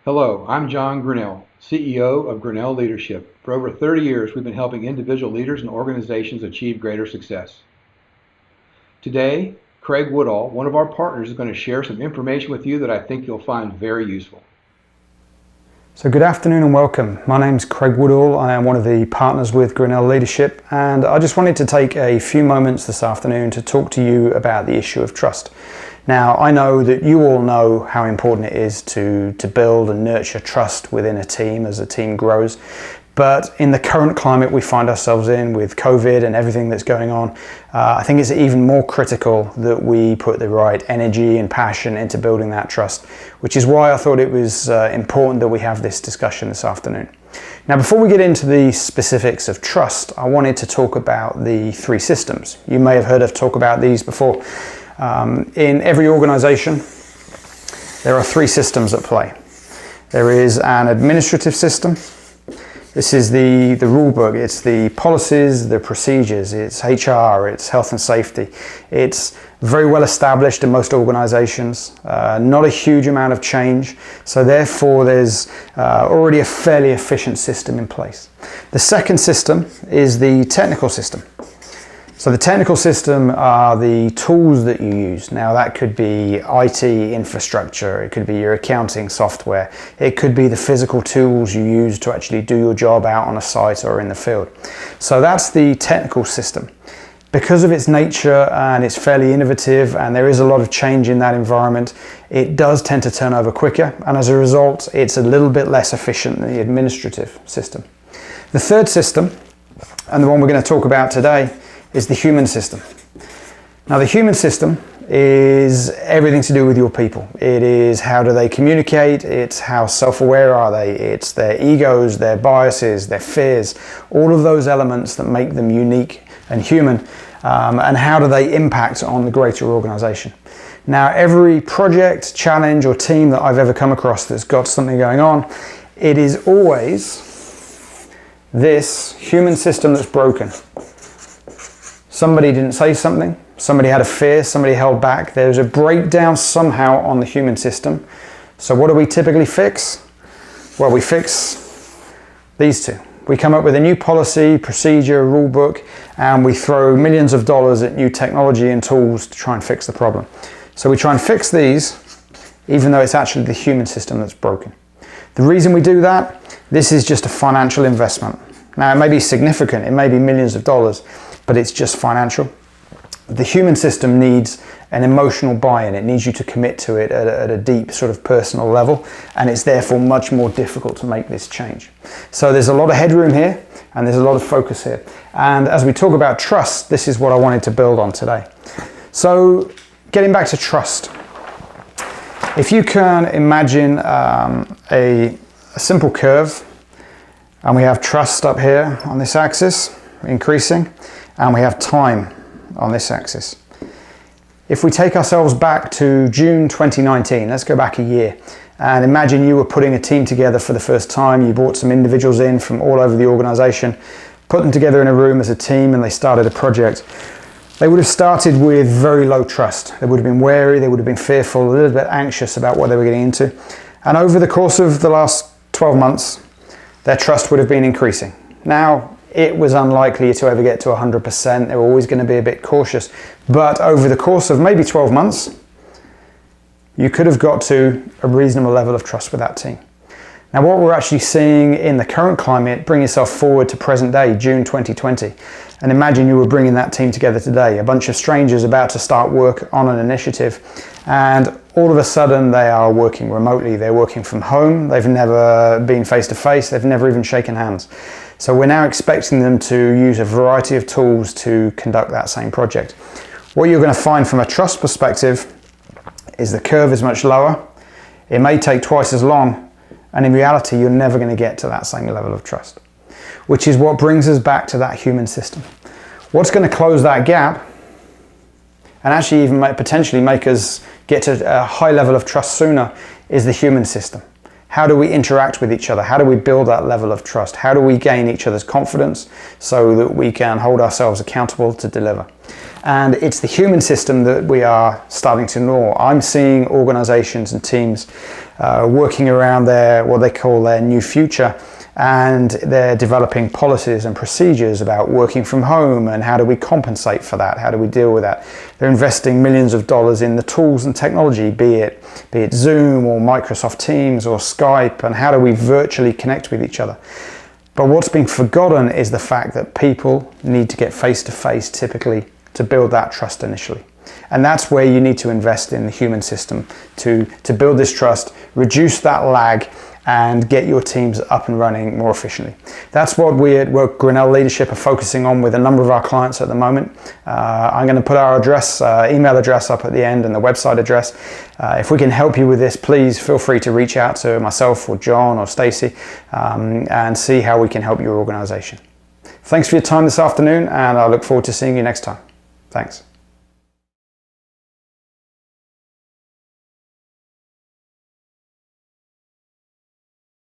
Hello, I'm John Grinnell, CEO of Grinnell Leadership. For over 30 years, we've been helping individual leaders and organizations achieve greater success. Today, Craig Woodall, one of our partners, is going to share some information with you that I think you'll find very useful. So good afternoon and welcome. My name's Craig Woodall. I am one of the partners with Grinnell Leadership, and I just wanted to take a few moments this afternoon to talk to you about the issue of trust. Now, I know that you all know how important it is to build and nurture trust within a team as a team grows. But in the current climate we find ourselves in with COVID and everything that's going on, I think it's even more critical that we put the right energy and passion into building that trust, which is why I thought it was important that we have this discussion this afternoon. Now, before we get into the specifics of trust, I wanted to talk about the three systems. You may have heard us talk about these before. In every organization, there are three systems at play. There is an administrative system. This is the rule book. It's the policies, the procedures, it's HR, it's health and safety. It's very well established in most organizations, not a huge amount of change. So therefore there's already a fairly efficient system in place. The second system is the technical system. So the technical system are the tools that you use. Now that could be IT infrastructure, it could be your accounting software, it could be the physical tools you use to actually do your job out on a site or in the field. So that's the technical system. Because of its nature and it's fairly innovative and there is a lot of change in that environment, it does tend to turn over quicker, and as a result it's a little bit less efficient than the administrative system. The third system, and the one we're going to talk about today, is the human system. Now the human system is everything to do with your people. It is how do they communicate, it's how self-aware are they, it's their egos, their biases, their fears, all of those elements that make them unique and human, and how do they impact on the greater organization. Now every project, challenge or team that I've ever come across that's got something going on, it is always this human system that's broken. Somebody didn't say something, somebody had a fear, somebody held back. There's a breakdown somehow on the human system. So what do we typically fix? Well, we fix these two. We come up with a new policy, procedure, rule book, and we throw millions of dollars at new technology and tools to try and fix the problem. So we try and fix these, even though it's actually the human system that's broken. The reason we do that, this is just a financial investment. Now it may be significant, it may be millions of dollars, but it's just financial. The human system needs an emotional buy-in. It needs you to commit to it at a deep sort of personal level, and it's therefore much more difficult to make this change. So there's a lot of headroom here, and there's a lot of focus here. And as we talk about trust, this is what I wanted to build on today. So getting back to trust. If you can imagine a simple curve, and we have trust up here on this axis, increasing, and we have time on this axis. If we take ourselves back to June 2019, let's go back a year, and imagine you were putting a team together for the first time. You brought some individuals in from all over the organization, put them together in a room as a team, and they started a project. They would have started with very low trust. They would have been wary, they would have been fearful, a little bit anxious about what they were getting into. And over the course of the last 12 months, their trust would have been increasing. Now, it was unlikely to ever get to 100%. They were always going to be a bit cautious. But over the course of maybe 12 months, you could have got to a reasonable level of trust with that team. Now, what we're actually seeing in the current climate, bring yourself forward to present day, June 2020, and imagine you were bringing that team together today, a bunch of strangers about to start work on an initiative, and all of a sudden they are working remotely. They're working from home. They've never been face to face. They've never even shaken hands. So we're now expecting them to use a variety of tools to conduct that same project. What you're going to find from a trust perspective is the curve is much lower. It may take twice as long, and in reality you're never going to get to that same level of trust, which is what brings us back to that human system. What's going to close that gap and actually even potentially make us get to a high level of trust sooner is the human system. How do we interact with each other? How do we build that level of trust? How do we gain each other's confidence so that we can hold ourselves accountable to deliver? And it's the human system that we are starting to ignore. I'm seeing organizations and teams working around what they call their new future, and they're developing policies and procedures about working from home and how do we compensate for that, how do we deal with that. They're investing millions of dollars in the tools and technology, be it Zoom or Microsoft Teams or Skype, and how do we virtually connect with each other. But what's being forgotten is the fact that people need to get face to face typically to build that trust initially. And that's where you need to invest in the human system to build this trust, reduce that lag, and get your teams up and running more efficiently. That's what we at Grinnell Leadership are focusing on with a number of our clients at the moment. I'm going to put our email address up at the end, and the website address. If we can help you with this, please feel free to reach out to myself or John or Stacey and see how we can help your organization. Thanks for your time this afternoon, and I look forward to seeing you next time. Thanks.